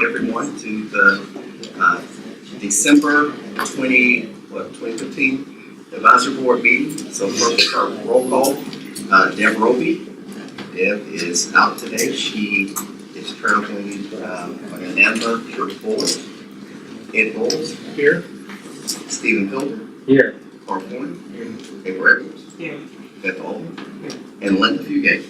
everyone to the December 2015 Advisory Board meeting. So first, our roll call. Deb Roby. Deb is out today. She is traveling on an Amber Church Board. Ed Bowles here. Stephen Pilger here. Carl Horn here. April Edwards here. Beth Alden and Linda Fugate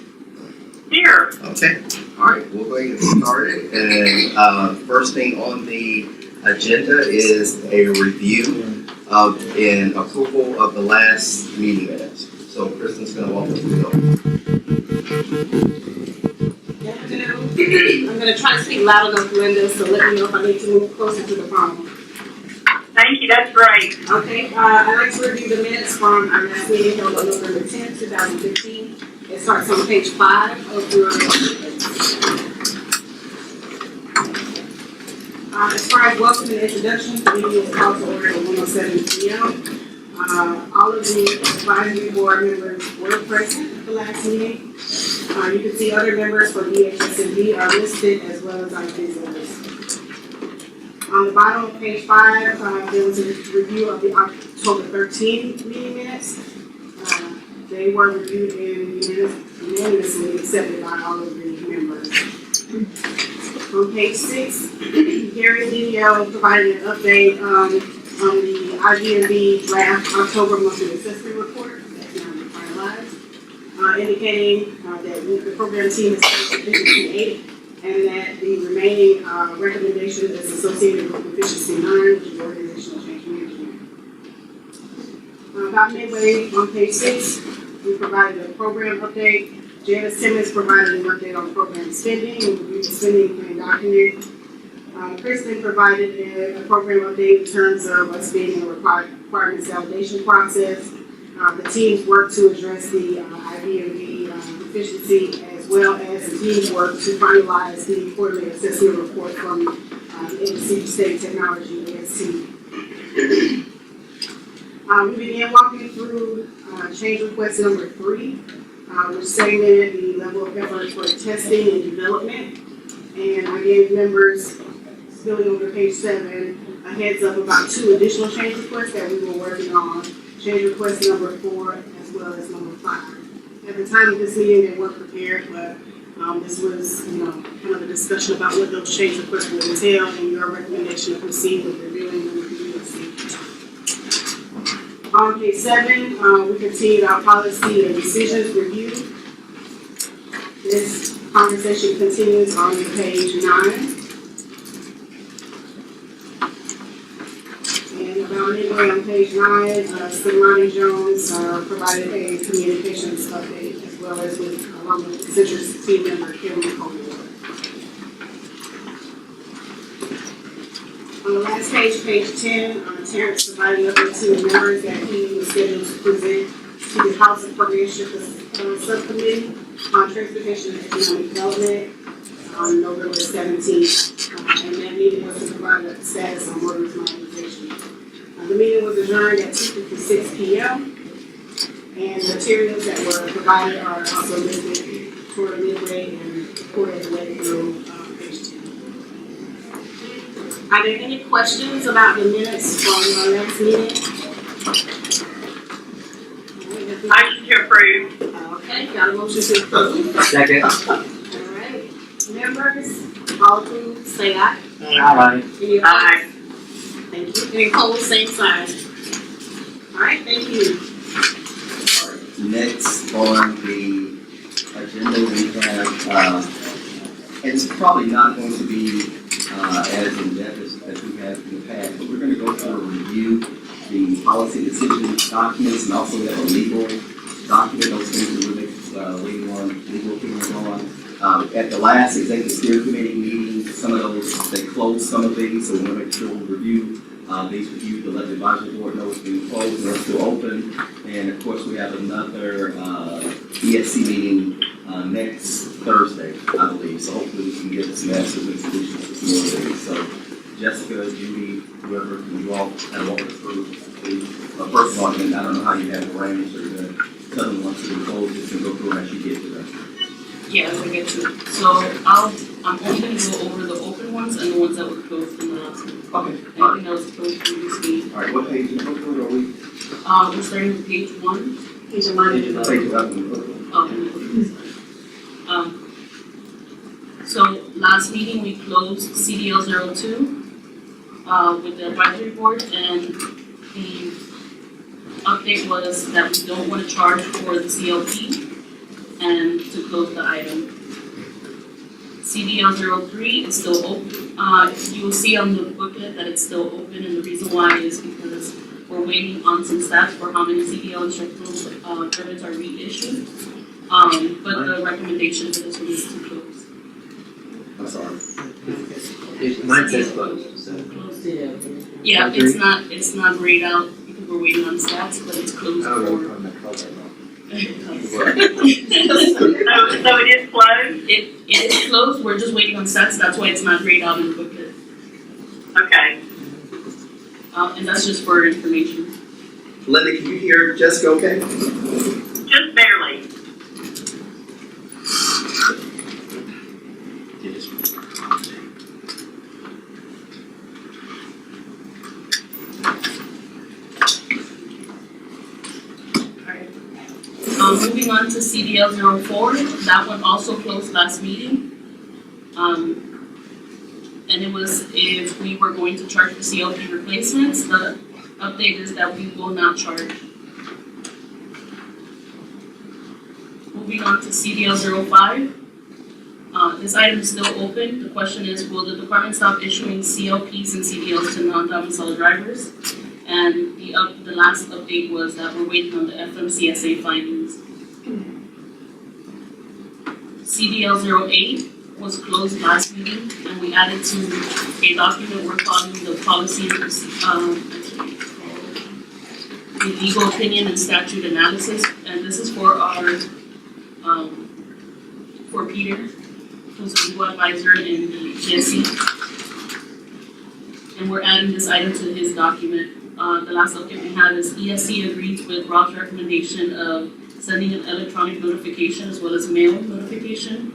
here. Okay. All right. We'll go ahead and get started. And first thing on the agenda is a review of and approval of the last meeting minutes. So Kristen's going to walk us through those. I'm going to try to speak loud enough, Linda, so let me know if I need to move closer to the phone. Thank you, that's great. Okay, I'd like to review the minutes from our last meeting held on November 10, 2015. It starts on page 5 of your as far as welcome and introduction, the meeting was called to order at 1:07 p.m. All of the advisory board members were present at the last meeting. You can see other members for EHS&D are listed as well as our visitors. On the bottom of page 5, there was a review of the October 13 meeting minutes. They were reviewed and unanimously accepted by all of the members. On page 6, Gary Leo provided an update on the IGMB draft October monthly assessment report that's now been finalized, indicating that the program team is efficiency 8 and that the remaining recommendation is associated with efficiency 9, which is organizational change management. About midway on page 6, we provided a program update. Janice Simmons provided an update on program spending and reviewed the spending plan document. Kristen provided a program update in terms of us being in a requirements validation process. The teams work to address the IVMD deficiency, as well as the teams work to finalize the quarterly assessment report from NC State Technology, AST. We began walking through change request number 3, which segmented the level of effort for testing and development. And I gave members, spilling over page 7, a heads up about 2 additional change requests that we were working on. Change request number 4 as well as number 5. At the time of this meeting, they weren't prepared, but this was, kind of a discussion about what those change requests would entail and your recommendation to proceed with reviewing them with the USC. On page 7, we continued our policy and decisions review. This conversation continues on page 9. And about midway on page 9, Ronnie Jones provided a communications update, as well as along with Citrus team member Kevin Collier. On the last page, page 10, Terrence provided an update to the members that he was scheduled to present to the House of Partnership Subcommittee on Transportation and Economic Development on November 17th. And that meeting was to provide a status on Motorist Modernization. The meeting was adjourned at 2:56 p.m. and materials that were provided are also listed toward midway and reported way through page 10. Are there any questions about the minutes from our last meeting? Motion to approve. Okay, got a motion to approve. Second. All right, members, all approved, say aye. Aye. Any opposed? Aye. Thank you. Any opposed, same sign. All right, thank you. All right. Next on the agenda we have, it's probably not going to be as in-depth as we have in the past, but we're going to go through and review the policy decision documents, and also we have a legal document. Those things that we're legal opinions on. At the last executive steering committee meeting, some of those, they closed some of these, so we want to make sure we review these with you to let the advisory board know it's being closed and they're still open. And of course, we have another ESC meeting next Thursday, I believe. So hopefully we can get some answers and solutions to some of these. So Jessica, Judy, whoever, can you all kind of walk us through the first one? And I don't know how you have arranged or the other ones to be closed, just to go through as you get to them. Yeah, as I get to it. So I'm only going to go over the open ones and the ones that were closed in the last one. Okay, Anything that was closed previously. all right, what page in the booklet are we? We're starting with page 1. Page 11. Page 11 in the booklet. So last meeting, we closed CDL 02 with the advisory board, and the update was that we don't want to charge for the CLP and to close the item. CDL 03 is still open. You will see on the booklet that it's still open, and the reason why is because we're waiting on some stats for how many CDL instructional permits are reissued. But the recommendation for this one is to close. I'm sorry. Mine says closed, so. Yeah, it's not grayed out because we're waiting on stats, but it's closed Oh, for. from the color. So it is closed? It is closed, we're just waiting on stats, that's why it's not grayed out in the booklet. Okay. And that's just for information. Linda, can you hear Jessica okay? Just barely. Moving on to CDL 04, that one also closed last meeting. And it was if we were going to charge for CLP replacements, the update is that we will not charge. Moving on to CDL 05, this item is still open. The question is, will the department stop issuing CLPs and CDLs to non-domiciled drivers? And the last update was that we're waiting on the FMCSA findings. CDL 08 was closed last meeting, and we added to a document we're calling the policy and the legal opinion and statute analysis, and this is for our for Peter, who's a legal advisor in the GSC, and we're adding this item to his document. The last update we had is ESC agrees with Rob's recommendation of sending an electronic notification as well as mail notification.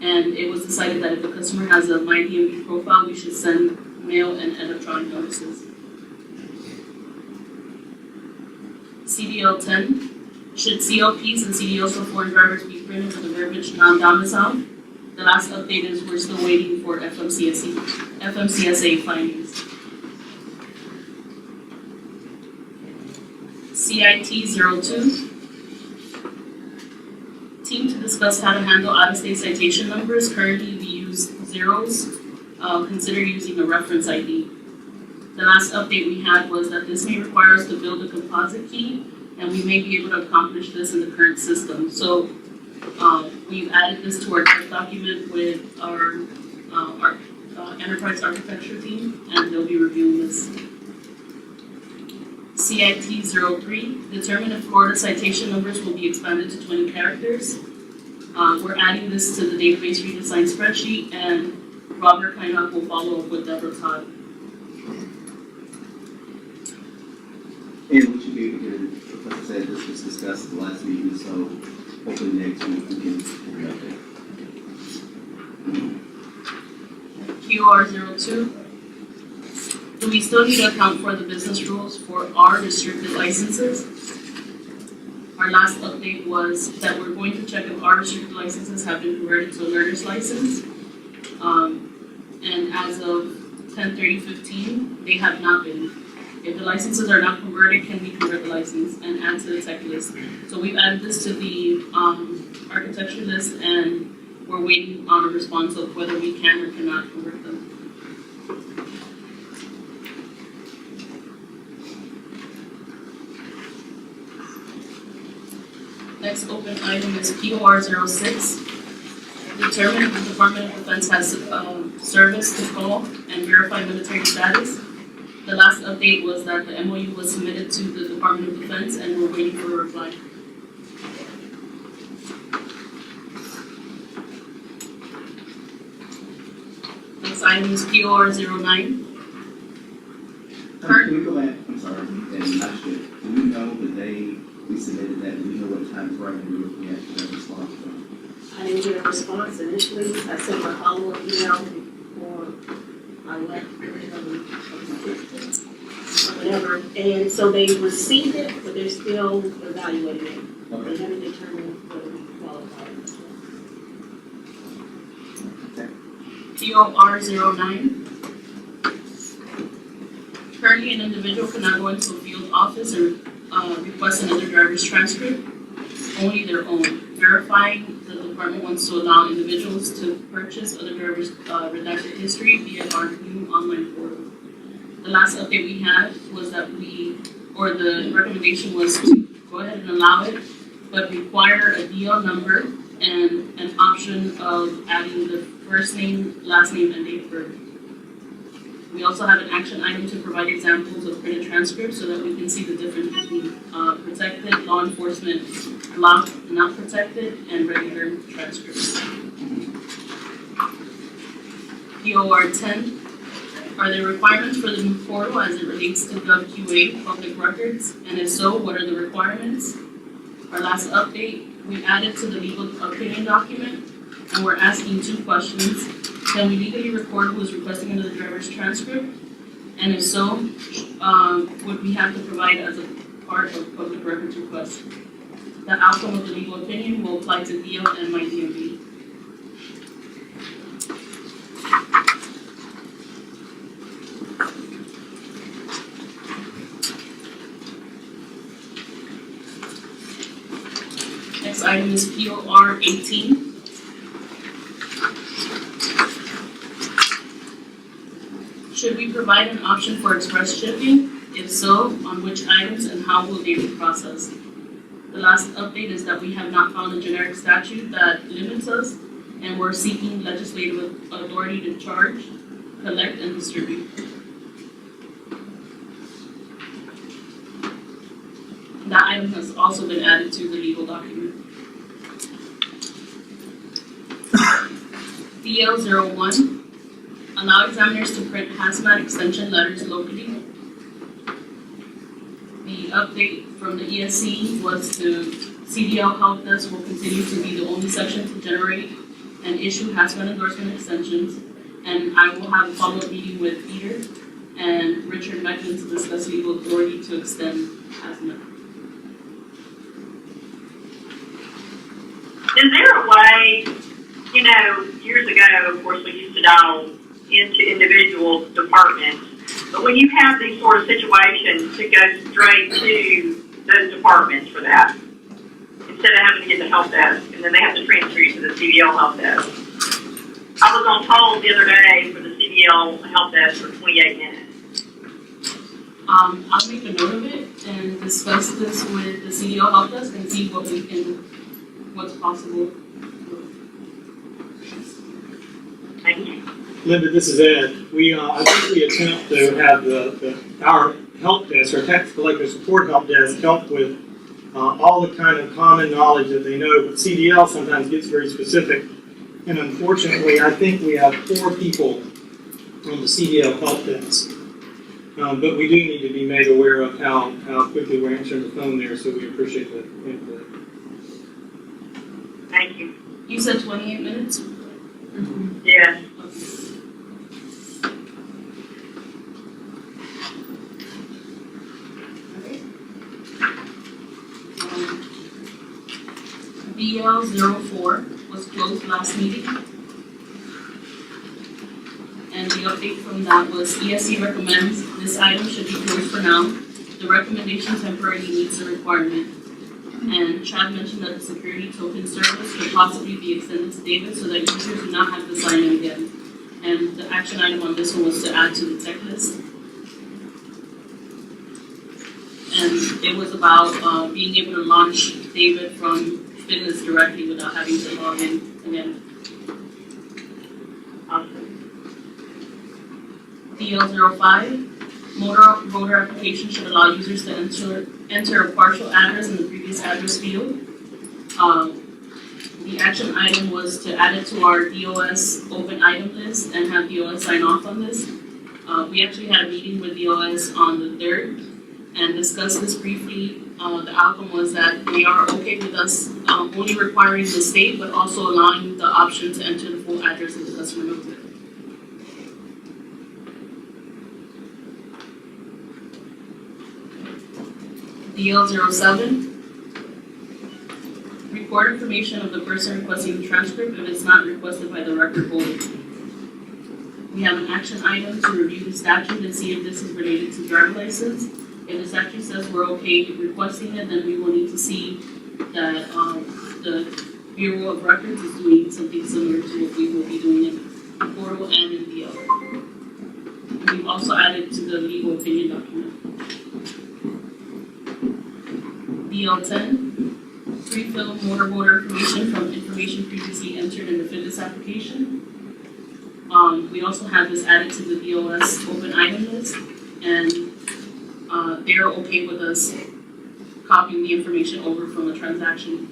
And it was decided that if a customer has a MyDMV profile, we should send mail and electronic notices. CDL 10, should CLPs and CDLs for foreign drivers be printed with the verbiage non-domicile? The last update is we're still waiting for FMCSA findings. CIT 02. Team to discuss how to handle out-of-state citation numbers. Currently, we use zeros. Consider using a reference ID. The last update we had was that this may require us to build a composite key, and we may be able to accomplish this in the current system. So we've added this to our tech document with our enterprise architecture team, and they'll be reviewing this. CIT 03, determine if Florida citation numbers will be expanded to 20 characters. We're adding this to the database redesign spreadsheet, and Robert Kleinup will follow up with Deborah Todd. And we should be able to get it, like I said, this was discussed at the last meeting, so hopefully next week we can update. QR 02. Do we still need to account for the business rules for our restricted licenses? Our last update was that we're going to check if our restricted licenses have been converted to a learner's license. And as of 10/30/15, they have not been. If the licenses are not converted, can we convert the license and add to the tech list? So we've added this to the architecture list, and we're waiting on a response of whether we can or cannot convert them. Next open item is POR 06. Determine if the Department of Defense has service to call and verify military status. The last update was that the MOU was submitted to the Department of Defense, and we're waiting for a reply. Next item is POR 09. Can we go back, I'm sorry, and not sure, do we know the day we submitted that, do we know what time frame we were looking at for that response from? I didn't get a response initially. I sent a follow-up email for left whatever, and so they received it, but they're still evaluating it. They Okay. haven't determined whether we qualify. POR 09. Currently, an individual cannot go into a field office and request another driver's transcript, only their own. Verifying the department wants to allow individuals to purchase other drivers' redacted history via our new online portal. The last update we had was that the recommendation was to go ahead and allow it, but require a DL number and an option of adding the first name, last name, and date of birth. We also have an action item to provide examples of printed transcripts so that we can see the difference between protected, law enforcement, not protected, and regular transcripts. POR 10. Are there requirements for the new portal as it relates to GovQA public records? And if so, what are the requirements? Our last update, we added to the legal opinion document, and we're asking 2 questions. Can we legally record who is requesting another driver's transcript? And if so, would we have to provide as a part of public records request? The outcome of the legal opinion will apply to DL and my DMV. Next item is POR 18. Should we provide an option for express shipping? If so, on which items and how will they be processed? The last update is that we have not found a generic statute that limits us, and we're seeking legislative authority to charge, collect, and distribute. That item has also been added to the legal document. DL01. Allow examiners to print hazmat extension letters locally. The update from the ESC was to CDL help desk will continue to be the only section to generate and issue hazmat endorsement extensions. And I will have a follow-up meeting with Peter and Richard Meckman to discuss legal authority to extend hazmat. Is there a way, years ago, of course, we used to dial into individual departments, but when you have these sort of situations, to go straight to those departments for that, instead of having to get the help desk, and then they have to transfer you to the CDL help desk. I was on hold the other day for the CDL help desk for 28 minutes. I'll make a note of it and discuss this with the CDL help desk and see what's possible. Thank you. Linda, this is Ed. I think we attempt to have our help desk, our tax collector support help desk, help with all the kind of common knowledge that they know, but CDL sometimes gets very specific. And unfortunately, I think we have 4 people on the CDL help desk. But we do need to be made aware of how quickly we're answering the phone there, so we appreciate the input. Thank you. You said 28 minutes? Yes. BL04 was closed last meeting. And the update from that was ESC recommends this item should be closed for now. The recommendation temporarily meets the requirement. And Chad mentioned that the security token service could possibly be extended to David so that users do not have to sign in again. And the action item on this one was to add to the tech list. And it was about being able to launch David from Fitness directly without having to log in again. DL05, voter application should allow users to enter a partial address in the previous address field. The action item was to add it to our DOS open item list and have DOS sign off on this. We actually had a meeting with DOS on the 3rd and discussed this briefly. The outcome was that they are okay with us only requiring the state, but also allowing the option to enter the full address of the customer knows it. DL07, record information of the person requesting the transcript if it's not requested by the record holder. We have an action item to review the statute and see if this is related to driver's license. If the statute says we're okay requesting it, then we will need to see that the Bureau of Records is doing something similar to what we will be doing in the portal and in DL. We've also added to the legal opinion document. DL10, pre-fill motor voter information from information previously entered in the fitness application. We also have this added to the DOS open item list, and they're okay with us copying the information over from the transaction.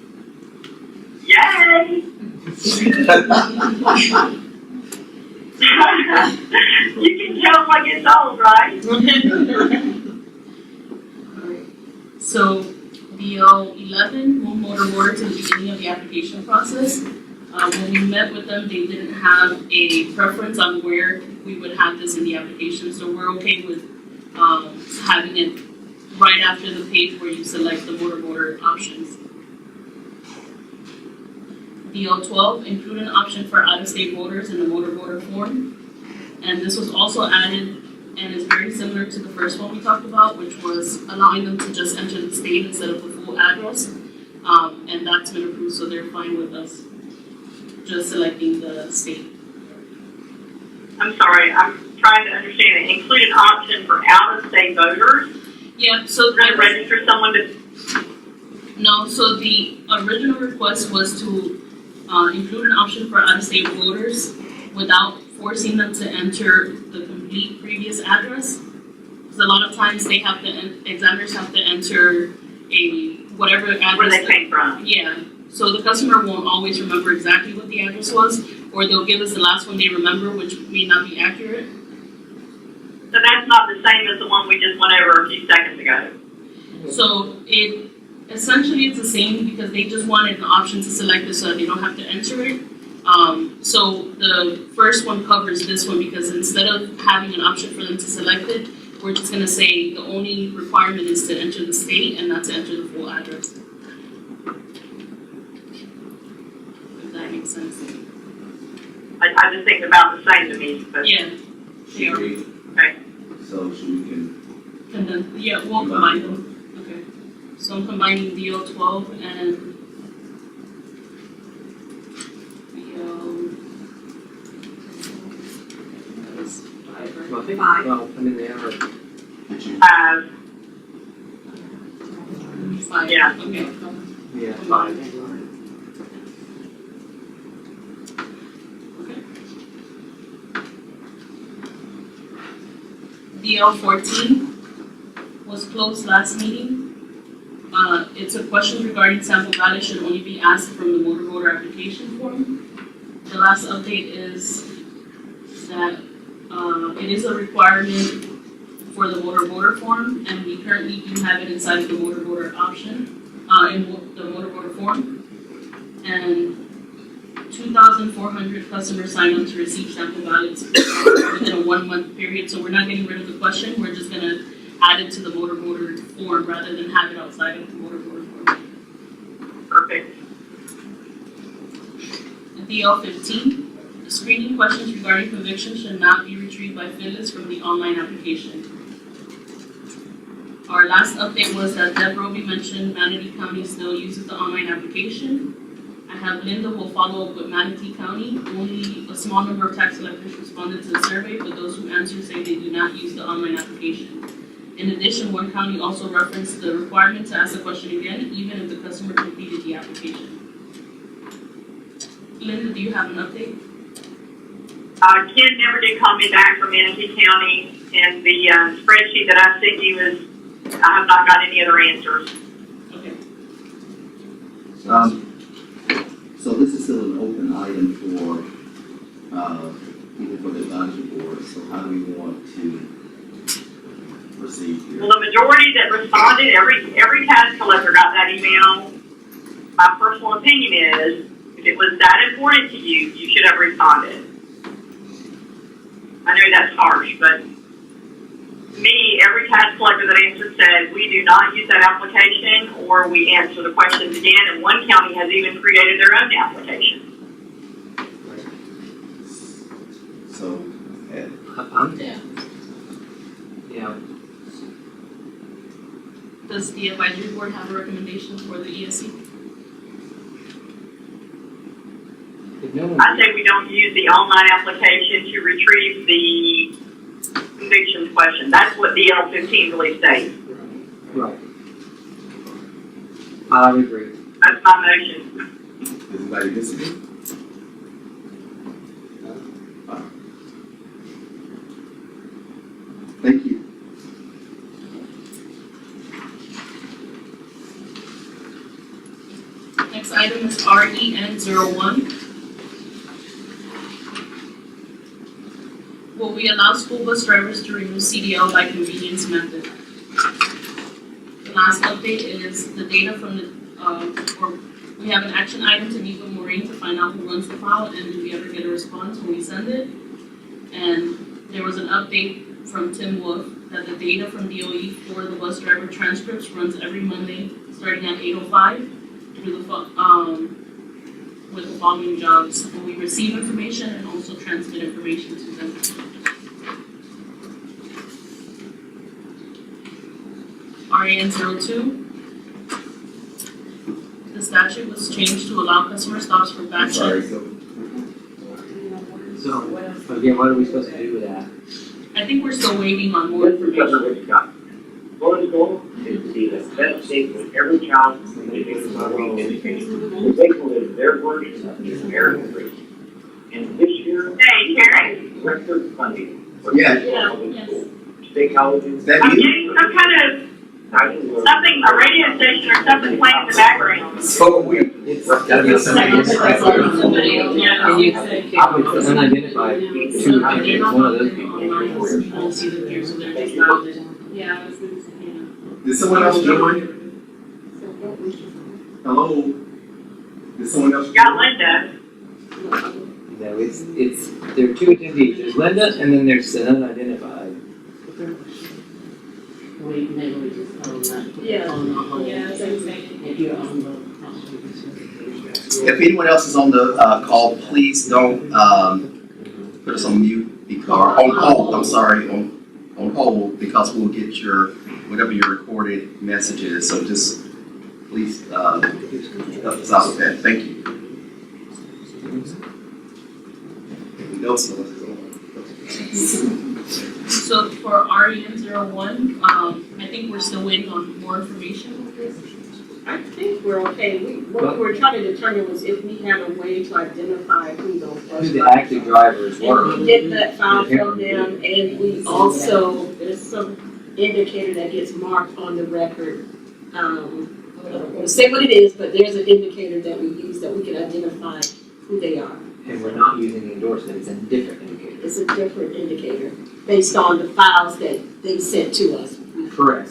Yay! You can jump like it's old, right? So DL11, move motor voter to the beginning of the application process. When we met with them, they didn't have a preference on where we would have this in the application, so we're okay with having it right after the page where you select the motor voter options. DL12, include an option for out-of-state voters in the motor voter form. And this was also added and is very similar to the first one we talked about, which was allowing them to just enter the state instead of the full address. And that's been approved, so they're fine with us just selecting the state. I'm sorry, I'm trying to understand it. Include an option for out-of-state voters. Yeah, so We're gonna register someone to. no, so the original request was to include an option for out-of-state voters without forcing them to enter the complete previous address. Because a lot of times they have to, examiners have to enter whatever address. Where they came from. Yeah, so the customer won't always remember exactly what the address was, or they'll give us the last one they remember, which may not be accurate. So that's not the same as the one we just went over a few seconds ago. So it essentially it's the same because they just wanted an option to select it so that they don't have to enter it. So the first one covers this one because instead of having an option for them to select it, we're just going to say the only requirement is to enter the state and not to enter the full address. If that makes sense. I just think about the same to me, but. Yeah. They are. Okay. So we can, And then, yeah, we'll combine them. Okay. So I'm combining DL12 and that was 5, right? Well, I think, Five. well, I mean, they are, did you, 5. Yeah. Okay. yeah, Combined. five. Okay. DL14 was closed last meeting. It's a question regarding sample ballot should only be asked from the motor voter application form. The last update is that it is a requirement for the motor voter form, and we currently do have it inside of the motor voter option, in the motor voter form. And 2,400 customers signed up to receive sample ballots within a 1-month period, so we're not getting rid of the question, we're just gonna add it to the motor voter form rather than have it outside of the motor voter form. Perfect. DL15, the screening questions regarding conviction should not be retrieved by Phyllis from the online application. Our last update was that Deb Roby mentioned Manatee County still uses the online application. I have Linda will follow up with Manatee County. Only a small number of tax collectors responded to the survey, but those who answered say they do not use the online application. In addition, one county also referenced the requirement to ask the question again, even if the customer completed the application. Linda, do you have an update? Ken never did call me back from Manatee County, and the spreadsheet that I sent you is, I have not got any other answers. Okay. so this is still an open item for, even for the advisory board, so how do we want to proceed here? Well, the majority that responded, every tax collector got that email. My personal opinion is, if it was that important to you, you should have responded. I know that's harsh, but me, every tax collector that answered said, we do not use that application, or we answer the questions again, and one county has even created their own application. So, I'm down. Yeah, Does the advisory board have a recommendation for the ESC? if no one. I say we don't use the online application to retrieve the conviction question. That's what DL 15 really states. Right. I would agree. That's my motion. does anybody disagree? Thank you. Next item is REN01. Will we allow school bus drivers to renew CDL by convenience method? The last update is the data from the, or we have an action item to meet with Maureen to find out who runs the file and do we ever get a response when we send it. And there was an update from Tim Wolf that the data from DOE for the bus driver transcripts runs every Monday starting at 8:05 through the with the following jobs. We receive information and also transmit information to them. RAN 02. The statute was changed to allow customer stops for I'm bad sorry, checks. So, again, what are we supposed to do with that? I think we're still waiting on more information. Our goal is to be the best shape with every child in education. They can live their version of the American dream. And this year, Hey, Karen, record funding for Yeah. state colleges. is that I'm you? getting some kind of something, a radio station or something playing in the background. So are we. It's gotta be somebody. Somebody else, yeah. And it's unidentified, two, one of those people. You won't see them here, so they're just not. Yeah, I was gonna say, yeah. Did someone else join? Hello? Did someone else? Got Linda. No, it's, there are two attendees, there's Linda and then there's an unidentified. We maybe we just Yeah. on the whole. Yeah, same thing. If you're on the. If anyone else is on the call, please don't put us on mute because, or on hold, I'm sorry, on hold, because we'll get your, whatever your recorded message is. So just please help us out with that. Thank you. We know someone is on. So for REN01, I think we're still waiting on more information with this. I think we're okay. What we were trying to determine was if we had a way to identify who those bus Who the drivers active drivers And were. we get that file from them, and we also, there's some indicator that gets marked on the record. I don't want to say what it is, but there's an indicator that we use that we can identify who they are. And we're not using the endorsement, it's a different indicator. It's a different indicator based on the files that they sent to us. Correct.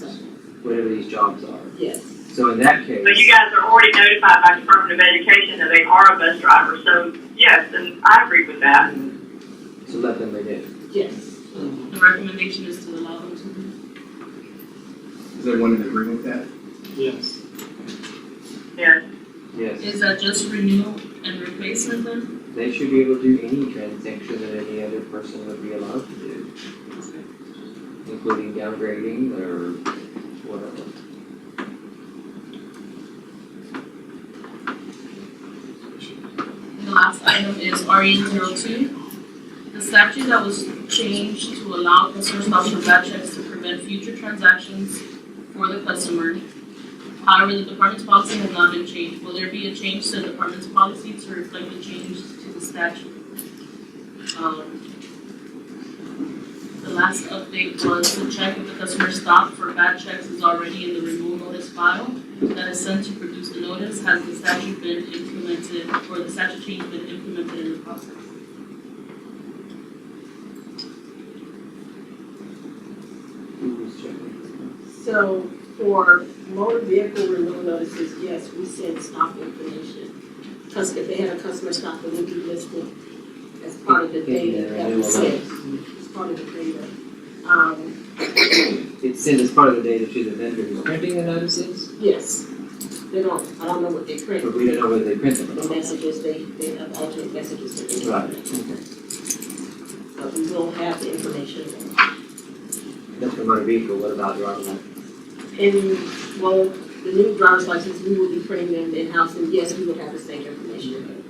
Whatever these jobs are. Yes. So in that case. So you guys are already notified by Department of Education that they are a bus driver. So yes, and I agree with that. So let them renew. Yes. The recommendation is to allow them to. Is everyone in agreement with that? Yes. Yes. Yes. Is that just renew and replacement then? They should be able to do any transaction that any other person would be allowed to do, including downgrading or whatever. The last item is REN02. The statute that was changed to allow customer stops for bad checks to prevent future transactions for the customer. However, the department's policy has not been changed. Will there be a change to the department's policy to reflect the change to the statute? The last update was to check if the customer stop for bad checks is already in the renewal notice file that is sent to produce the notice. Has the statute been implemented, or the statute change been implemented in the process? Who was checking? So for motor vehicle renewal notices, yes, we send stop information. Because if they had a customer stop, it would be listed as part of the data that we send. It's part of the data. it's sent as part of the data to the vendor who's printing the notices, Yes. They don't, I don't know what they print. but we don't know whether they print them or The not. messages, they have alternate messages that they Right, print. okay. But we will have the information. That's for motor vehicle, what about driver's license? And, well, the new driver's license, we will be printing them in-house, and yes, we will have the same information.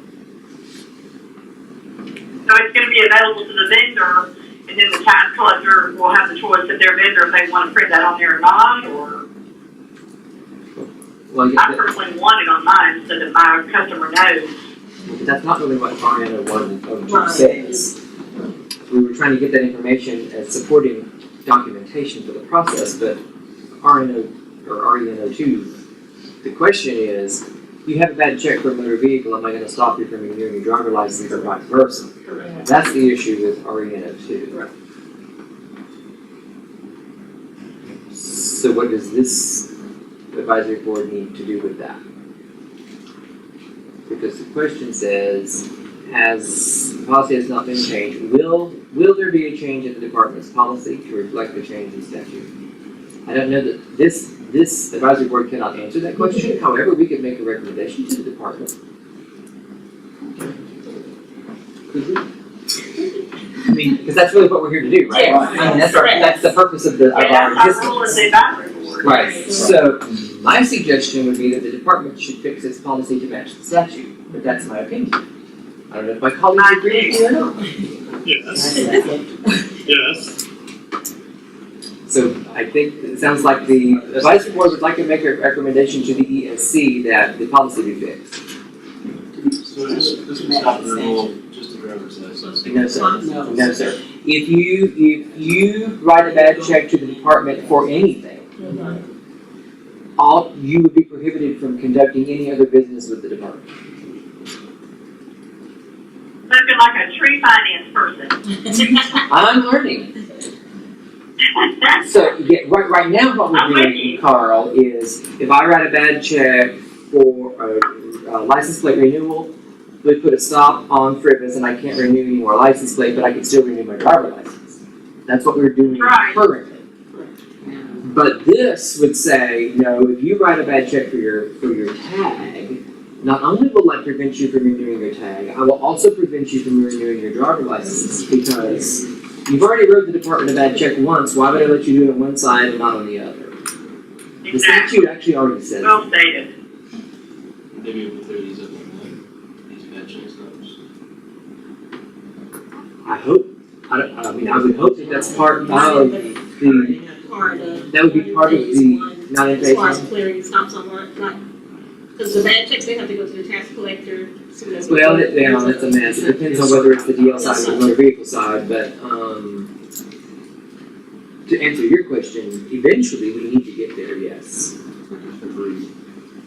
So it's gonna be available to the vendor, and then the tax collector will have the choice of their vendor if they wanna print that on there or not, or Well, I yeah, personally want it on mine so that my customer knows. but that's not really what RNO 102 Right. says. We were trying to get that information as supporting documentation for the process, but RNO, or RENO2, the question is, you have a bad check for a motor vehicle, am I gonna stop you from renewing your driver's license or vice versa? Correct. That's the issue with RENO2. Right. So what does this advisory board need to do with that? Because the question says, the policy has not been changed, will there be a change in the department's policy to reflect the change in statute? I don't know that this advisory board cannot answer that question, however, we could make a recommendation to the department. Could we? I mean, because that's really what we're here to do, right? Yes. I mean, that's the purpose of Yeah, our that's our rule existence. as the advisory board. Right, so my suggestion would be that the department should fix its policy to match the statute, but that's my opinion. I don't know if my colleagues agree with me or not. Yes, yes. So I think it sounds like the advisory board would like to make a recommendation to the ESC that the policy be fixed. So this would stop the rule just to driver's license. No, sir. No, sir. If you write a bad check to the department for anything, you would be prohibited from conducting any other business with the department. Looking like a tree finance person. I'm learning. So, yeah, right now what I'm we're with doing, you. Carl, is if I write a bad check for a license plate renewal, we put a stop on Frivis and I can't renew any more license plate, but I can still renew my driver license. That's what we're doing Right. currently. But this would say, no, if you write a bad check for your tag, not only will I prevent you from renewing your tag, I will also prevent you from renewing your driver license because you've already wrote the department a bad check once, why would I let you do it on one side and not on the other? The Exactly. statute actually already says that. Well stated. Maybe able to clear these up like these bad checks numbers. I hope, I would hope that that's part of the, Part of. that would be part of the, not in As far as phase clearing stops on not, because the bad checks, they have to go to the tax collector. So that's one. Well, that's a mess, it depends on whether it's the DL side or the motor vehicle side, but, to answer your question, eventually we need to get there, yes. Agreed.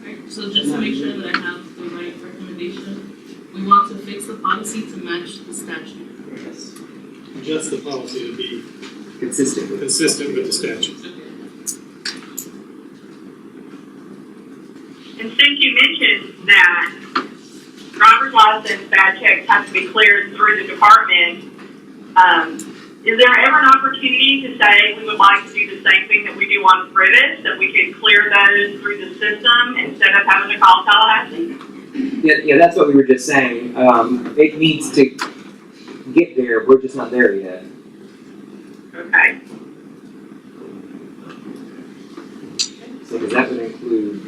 Right, so just to make sure that I have the right recommendation, we want to fix the policy to match the statute. Yes. Adjust the policy to be Consistent with. consistent with the statute. And since you mentioned that driver's license bad checks have to be cleared through the department, is there ever an opportunity to say we would like to do the same thing that we do on Frivis, that we could clear those through the system instead of having to call Tallahassee? Yeah, that's what we were just saying, it needs to get there, we're just not there yet. Okay. So does that would include,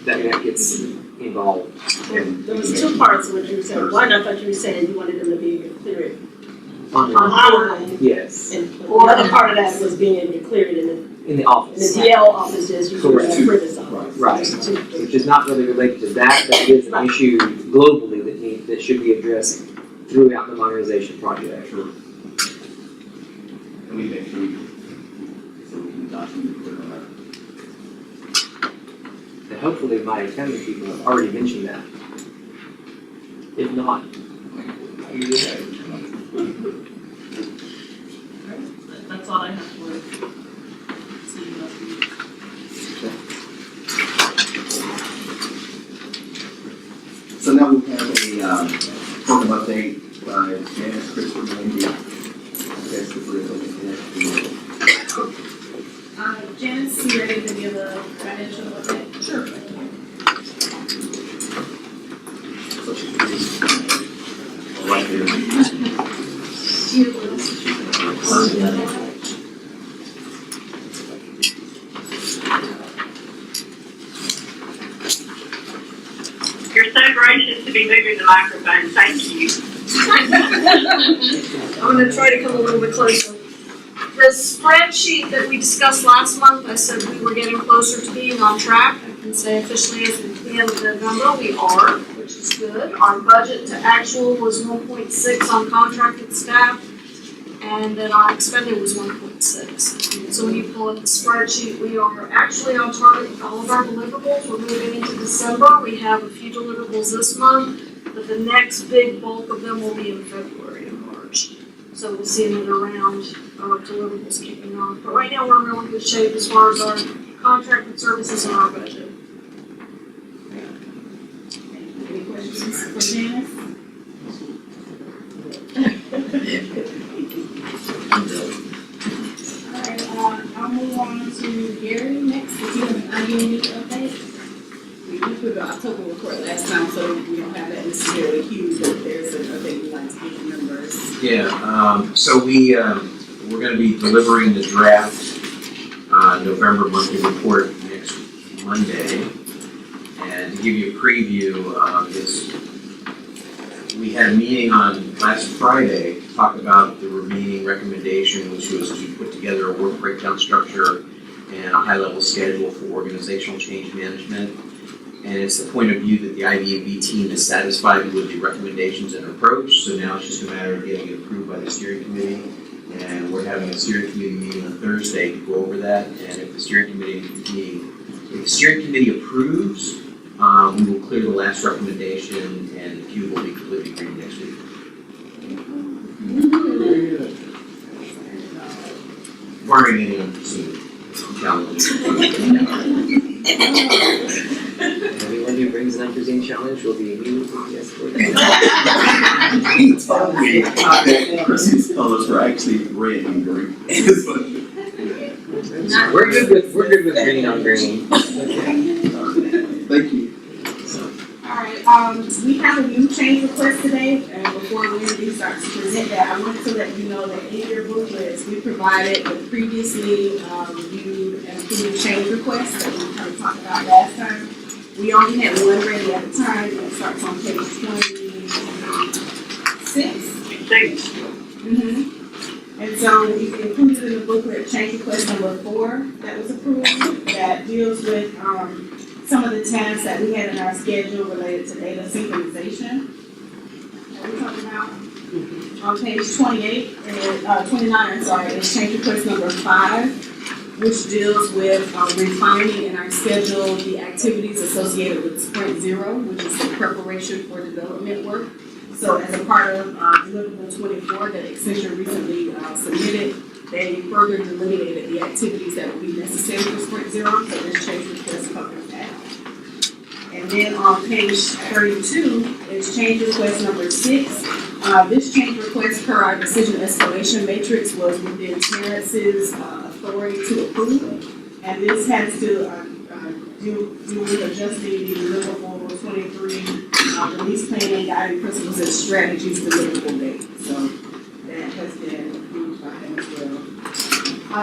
that gets involved. There was two parts of what you said. One, I thought you were saying you wanted them to be able to clear it Online. online. Yes, And the other part of that was being able to clear it in in the the office, DL offices, you can Correct. have Frivis office. right, which is not really related to that, but it is an issue globally that should be addressed throughout the modernization project. Sure. And we make sure so we can document it on that. And hopefully my accounting people have already mentioned that. If not, That's all I have for city investment. So now we have a program update by Janice Christopher Lindy. That's the political connection. Janice, you ready to give a financial update? Sure. Right there. You're so gracious to be moving the microphone, thank you. I'm gonna try to come a little bit closer. The spreadsheet that we discussed last month, I said we were getting closer to being on track. I can say officially as of the end of November, we are, which is good. Our budget to actual was 1.6 on contracted staff, and then our expended was 1.6. So when you pull up the spreadsheet, we are actually on target with all of our deliverables. We're moving into December. We have a few deliverables this month, but the next big bulk of them will be in February and March. So we'll see another round of deliverables kicking off. But right now, we're in really good shape as far as our contracted services and our budget. Any questions for Janice? Alright, I'll move on to Gary next, if you have an IUND update. We put the October report last time, so we don't have that necessarily huge, but there's an update we'd like to give the members. Yeah, so we're gonna be delivering the draft, November monthly report next Monday. And to give you a preview, we had a meeting on last Friday to talk about the remaining recommendation, which was to put together a work breakdown structure and a high-level schedule for organizational change management. And it's the point of view that the IB&B team is satisfied with the recommendations and approach, so now it's just a matter of getting it approved by the steering committee. And we're having a steering committee meeting on Thursday to go over that, and if the steering committee approves, we will clear the last recommendation and the queue will be completely green next week. Barring any unforeseen challenges. Anyone who brings an unforeseen challenge will be immediately escorted. He told me that Christmas colors were actually red and green. We're good with green on green. Thank you. Alright, we have a new change request today, and before Wendy starts to present that, I wanted to let you know that in your booklets, we provided the previously reviewed and approved change requests that we kind of talked about last time. We only had one ready at the time, and it starts on page 26. And so we included in the booklet change request number 4 that was approved, that deals with some of the tasks that we had in our schedule related to data synchronization. That we're talking about. On page 29, is change request number 5, which deals with refining in our schedule the activities associated with Sprint Zero, which is the preparation for development work. So as a part of deliverable 24 that Accenture recently submitted, they further delineated the activities that would be necessary for Sprint Zero, so this change request covers that. And then on page 32 is change request number 6. This change request per our decision escalation matrix was within Terrence's authority to approve. And this has to do with adjusting the deliverable 23 release planning, guiding principles and strategies deliverable date. So that has been approved by him as well.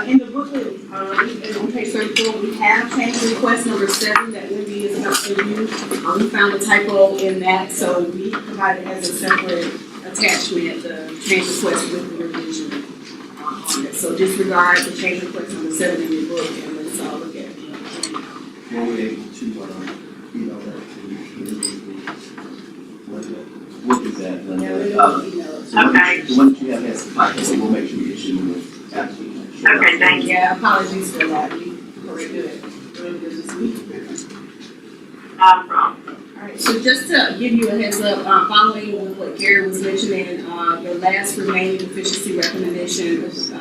In the booklet, on page 34, we have change request number 7 that Wendy is about to review. We found a typo in that, so we provided as a separate attachment the change request with the revision on it. So disregard the change request number 7 in your book and let's all look at it. Were we able to, email that what is that? Yeah, we don't email it. So Okay. the one that you have has the typo, so we'll make sure we issue it absolutely. Okay, thank you. Yeah, apologies for that. We corrected it earlier this week. Not a problem. Alright, so just to give you a heads up, following with what Gary was mentioning, the last remaining efficiency recommendation was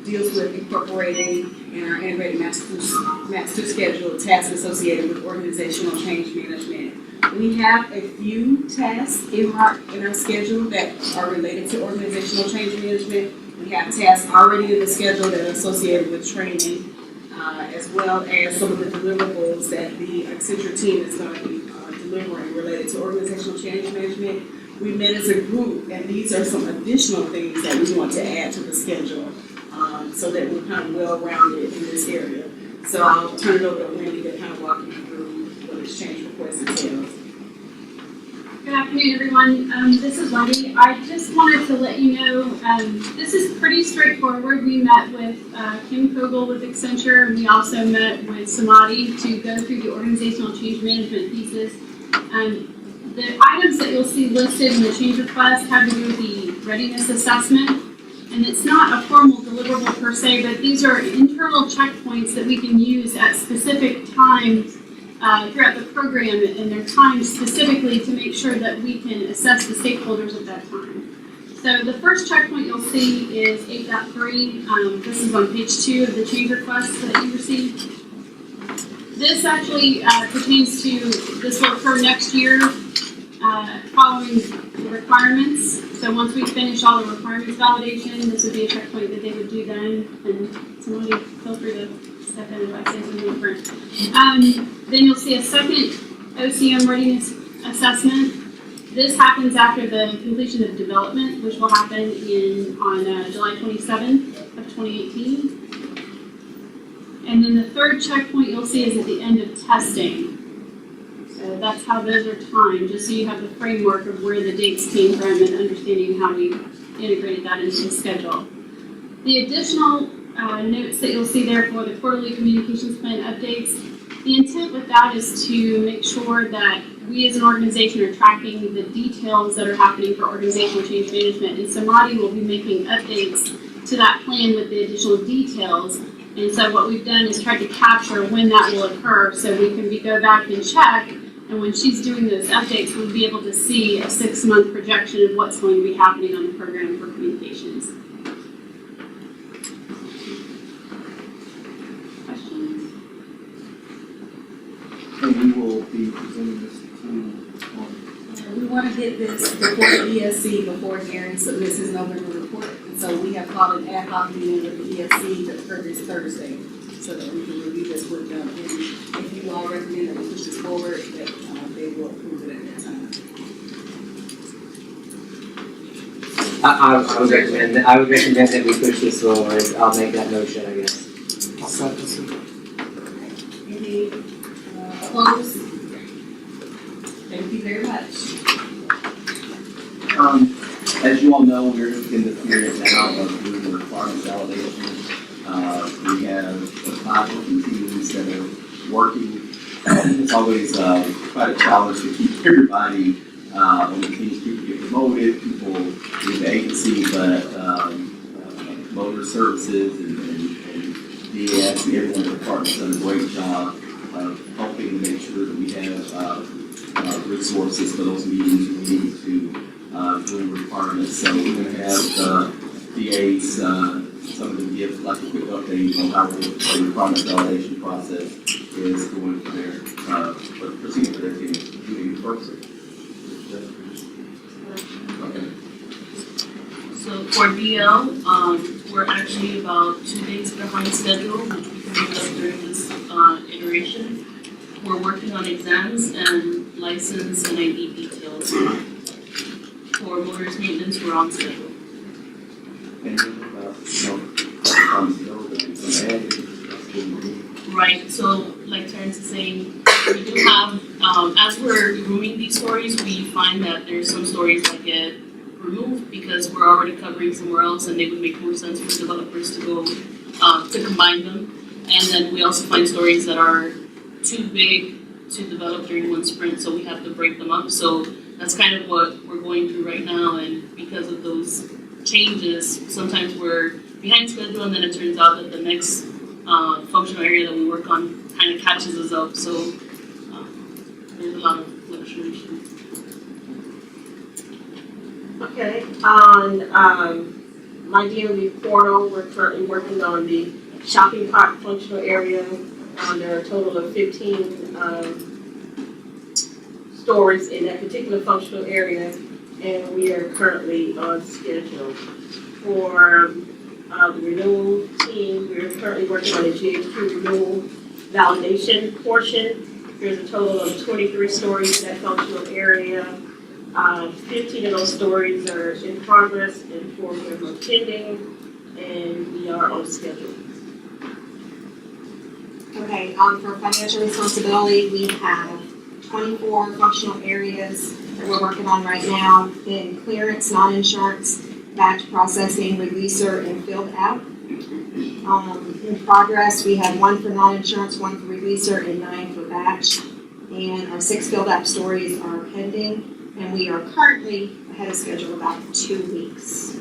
deals with incorporating in our integrated master schedule tasks associated with organizational change management. We have a few tasks in our schedule that are related to organizational change management. We have tasks already in the schedule that are associated with training, as well as some of the deliverables that the Accenture team is going to be delivering related to organizational change management. We met as a group, and these are some additional things that we want to add to the schedule, so that we're kind of well-rounded in this area. So I'll turn it over to Wendy to kind of walk you through what this change request entails. Good afternoon, everyone. This is Wendy. I just wanted to let you know, this is pretty straightforward. We met with Kim Kogel with Accenture, and we also met with Samadhi to go through the organizational change management pieces. The items that you'll see listed in the change request have to do with the readiness assessment. And it's not a formal deliverable per se, but these are internal checkpoints that we can use at specific times throughout the program, and they're timed specifically to make sure that we can assess the stakeholders at that time. So the first checkpoint you'll see is 8.3. This is on page 2 of the change request that you received. This actually pertains to, this will occur next year following the requirements. So once we finish all the requirements validation, this would be a checkpoint that they would do then, and somebody feel free to step in if I say something different. Then you'll see a second OCM readiness assessment. This happens after the completion of development, which will happen on July 27th of 2018. And then the third checkpoint you'll see is at the end of testing. So that's how those are timed, just so you have the framework of where the dates came from and understanding how we integrated that into the schedule. The additional notes that you'll see there for the quarterly communications plan updates, the intent with that is to make sure that we as an organization are tracking the details that are happening for organizational change management, and Samadhi will be making updates to that plan with the additional details. And so what we've done is tried to capture when that will occur so we can go back and check, and when she's doing those updates, we'll be able to see a 6-month projection of what's going to be happening on the program for communications. Questions? And we will be presenting this to We want to get this before the ESC, before Gary submits his November report. And so we have called an ad hoc meeting with the ESC to occur this Thursday, so that we can review this with them. And if you all recommend that we push this forward, that they will approve it at that time. I would recommend that we push this forward. I'll make that motion, I guess. Any opposed? Thank you very much. As you all know, we're in the period now of doing the requirements validation. We have 5 working teams that are working. It's always quite a challenge to keep everybody on the teams. People get promoted, people leave the agency, but Motorist Services and DAS and everyone in the department's done a great job of helping to make sure that we have resources for those meetings we need to doing requirements. So we're going to have DAs, some of them give like a quick update on how the requirement validation process is going for their proceeding for their team, including the first. Okay. So for DL, we're actually about 2 days behind schedule, which we can make up during this iteration. We're working on exams and license and ID details. For motorist maintenance, we're on schedule. Right, so like Terrence is saying, we do have, as we're removing these stories, we find that there's some stories that get removed because we're already covering somewhere else and they would make more sense for developers to go, to combine them. And then we also find stories that are too big to develop during one sprint, so we have to break them up. So that's kind of what we're going through right now, and because of those changes, sometimes we're behind schedule, and then it turns out that the next functional area that we work on kind of catches us up. So there's a lot of fluctuation. Okay, on My DMV portal, we're currently working on the shopping cart functional area. There are a total of 15 stores in that particular functional area, and we are currently on schedule. For the renewal team, we're currently working on the GHQ renewal validation portion. There's a total of 23 stories in that functional area. 15 of those stories are in progress and 4 of them are pending, and we are on schedule. Okay, for financial responsibility, we have 24 functional areas that we're working on right now in clearance, non-insurance, batch processing, releaser, and filled out. In progress, we have 1 for non-insurance, 1 for releaser, and 9 for batch. And our 6 filled out stories are pending, and we are currently ahead of schedule about 2 weeks.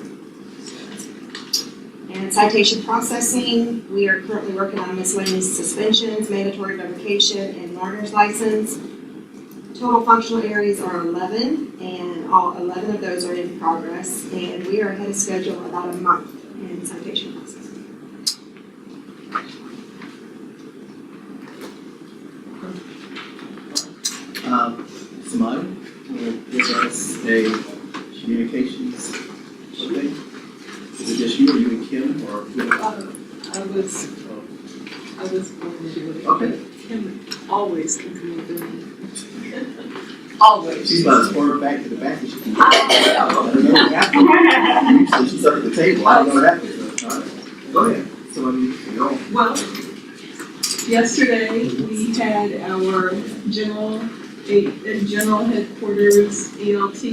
And citation processing, we are currently working on miscellaneous suspensions, mandatory revocation, and learner's license. Total functional areas are 11, and all 11 of those are in progress, and we are ahead of schedule about a month in citation processing. Simone, will give us a communications update? Is it just you, or you and Kim, or? I was going to do it. Okay. Kim always can come over and always. She's about to swerve back to the back. And she can- I don't know what happened. Usually she's up at the table. I don't know what happened. So, all right. Go ahead. So, you go. Well, yesterday we had our general headquarters ELT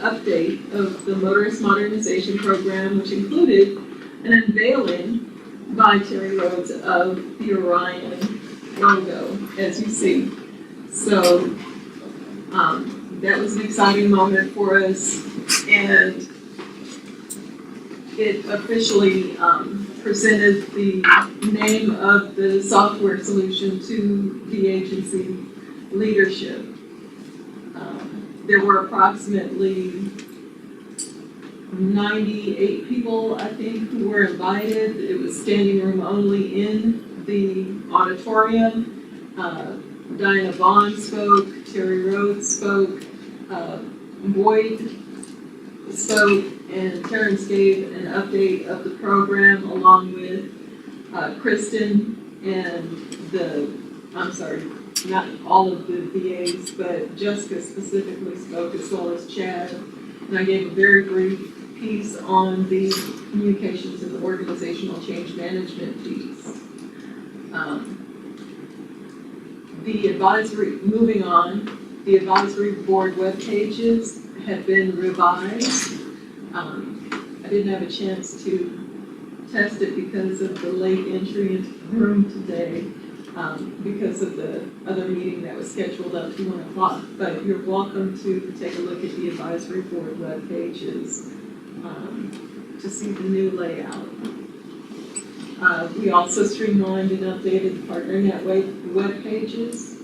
update of the Motorist Modernization program, which included an unveiling by Terry Rhodes of the Orion logo, as you see. So that was an exciting moment for us, and it officially presented the name of the software solution to the agency leadership. There were approximately 98 people, I think, who were invited. It was standing room only in the auditorium. Diana Vaughn spoke, Terry Rhodes spoke, Boyd spoke, and Terrence gave an update of the program along with Kristen and not all of the VAs, but Jessica specifically spoke, as well as Chad. And I gave a very brief piece on the communications and the organizational change management piece. Moving on, the advisory board web pages have been revised. I didn't have a chance to test it because of the late entry into the room today, because of the other meeting that was scheduled up to 1 o'clock. But you're welcome to take a look at the advisory board web pages to see the new layout. We also streamlined and updated the PartnerNet web pages.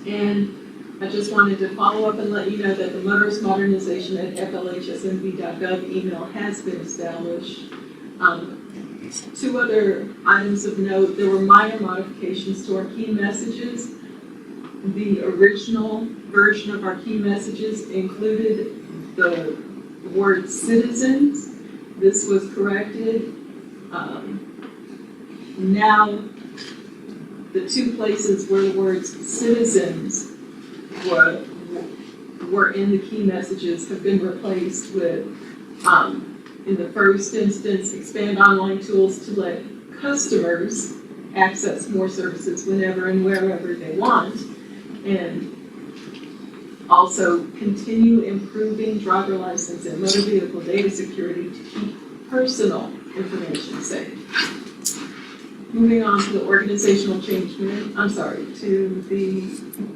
And I just wanted to follow up and let you know that the Motorist Modernization at flhsmv.gov email has been established. 2 other items of note: there were minor modifications to our key messages. The original version of our key messages included the word citizens. This was corrected. Now, the 2 places where the words citizens were in the key messages have been replaced with, in the first instance, expand online tools to let customers access more services whenever and wherever they want, and also continue improving driver license and motor vehicle data security to keep personal information safe. Moving on to the organizational change, to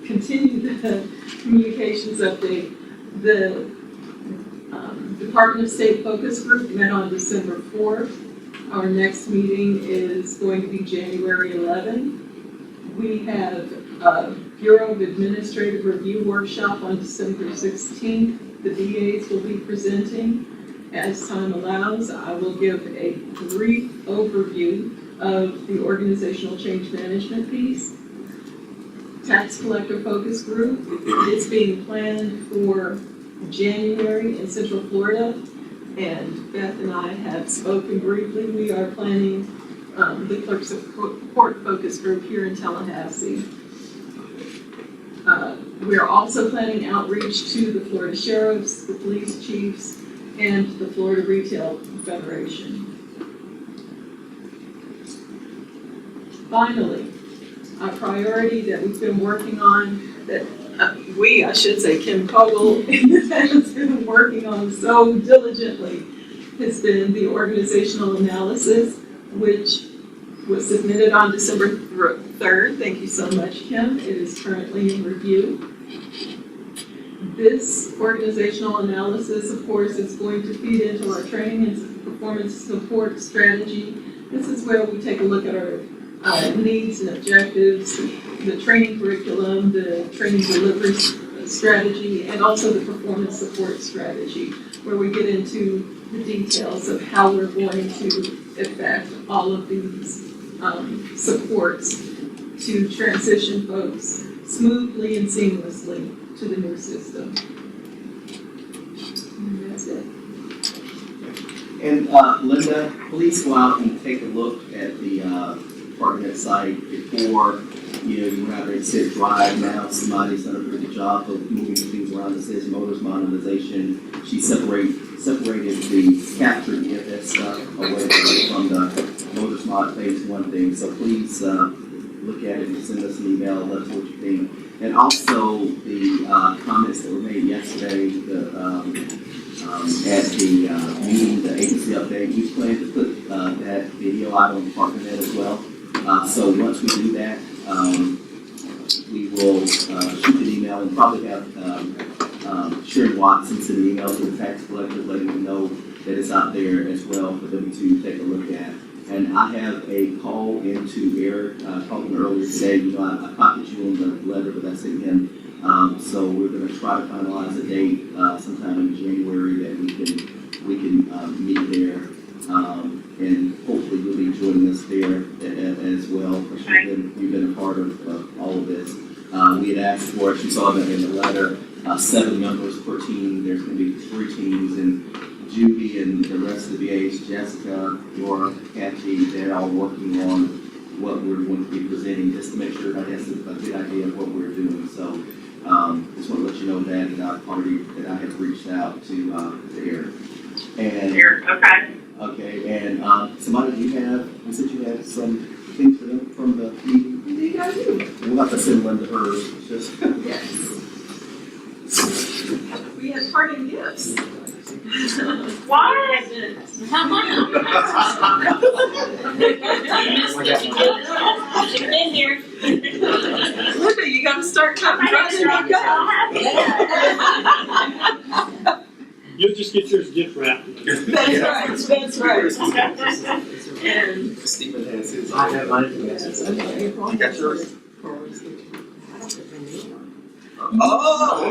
continue the communications update. The Department of State Focus Group met on December 4th. Our next meeting is going to be January 11th. We have a Bureau of Administrative Review workshop on December 16th. The VAs will be presenting. as time allows, I will give a brief overview of the organizational change management piece. Tax collector focus group, it's being planned for January in Central Florida. And Beth and I have spoken briefly. We are planning the clerk support focus group here in Tallahassee. We are also planning outreach to the Florida sheriffs, the police chiefs, and the Florida Retail Federation. Finally, a priority that we've been working on, that I should say Kim Kogel has been working on so diligently, has been the organizational analysis, which was submitted on December 3rd. Thank you so much, Kim. It is currently in review. This organizational analysis, of course, is going to feed into our training and performance support strategy. This is where we take a look at our needs and objectives, the training curriculum, the training delivery strategy, and also the performance support strategy, where we get into the details of how we're going to effect all of these supports to transition folks smoothly and seamlessly to the new system. And that's it. And Linda, please go out and take a look at the department site before, you went out there and said drive. Now somebody's done a pretty good job of moving things around. It says Motorist Modernization. She separated the captured EFS stuff away from the Motorist Mod phase 1 thing. So please look at it and send us an email, let us know what you think. And also the comments that were made yesterday at the meeting, the agency update, we plan to put that video out on DepartmentNet as well. So once we do that, we will shoot an email and probably have Sharon Watson send an email to the tax collector letting them know that it's out there as well for them to take a look at. And I have a call into Eric, I called him earlier today, I copied you on the letter that I sent him. So we're gonna try to finalize a date sometime in January that we can meet there. And hopefully you'll be joining us there as well, because you've been a part of all of this. We had asked for, as you saw that in the letter, 7 members per team. There's gonna be 3 teams, and Judy and the rest of the VAs, Jessica, Laura, Kathy, they're all working on what we're going to be presenting, just to make sure everybody has a good idea of what we're doing. So just want to let you know that I have reached out to Eric. And Here, okay. okay, and somebody, you said you had some things for them from the meeting? Indeed I do. We'll have to send one to her. Just Yes. We had parting gifts. What? Should've been here. Linda, you gotta start cutting dressing up. You'll just get yours gift wrapped. That's right. And Stephen has his. I have mine. You got yours? oh,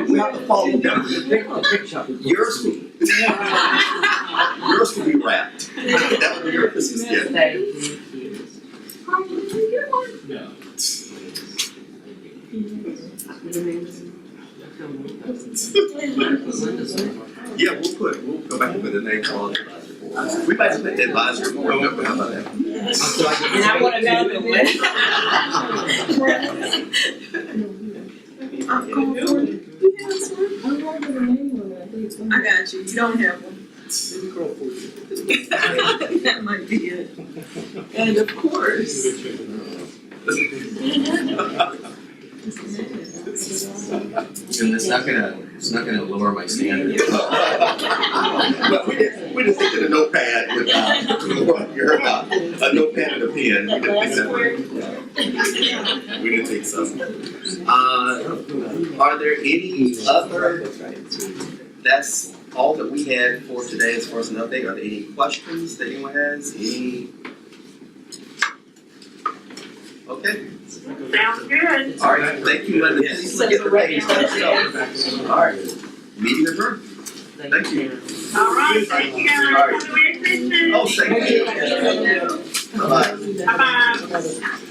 We have to follow them. Yours will be wrapped. That would be your Christmas gift. Yeah, we'll go back and put a name on it. We might put the advisory board member, how about that? And I wanna know the I got you. You don't have one. That might be it. And of course. And it's not gonna lower my standards. Well, we just looked at a notepad with, you heard about a notepad and a pen. We didn't think so. Are there any other, that's all that we had for today as far as an update. Are there any questions that anyone has? Okay. Sounds good. All right, thank you, Linda. Please look at the page. All right, meeting adjourned. Thank you. All right, thank you guys. Have a good weekend. Oh, thank you. Bye-bye. Bye-bye.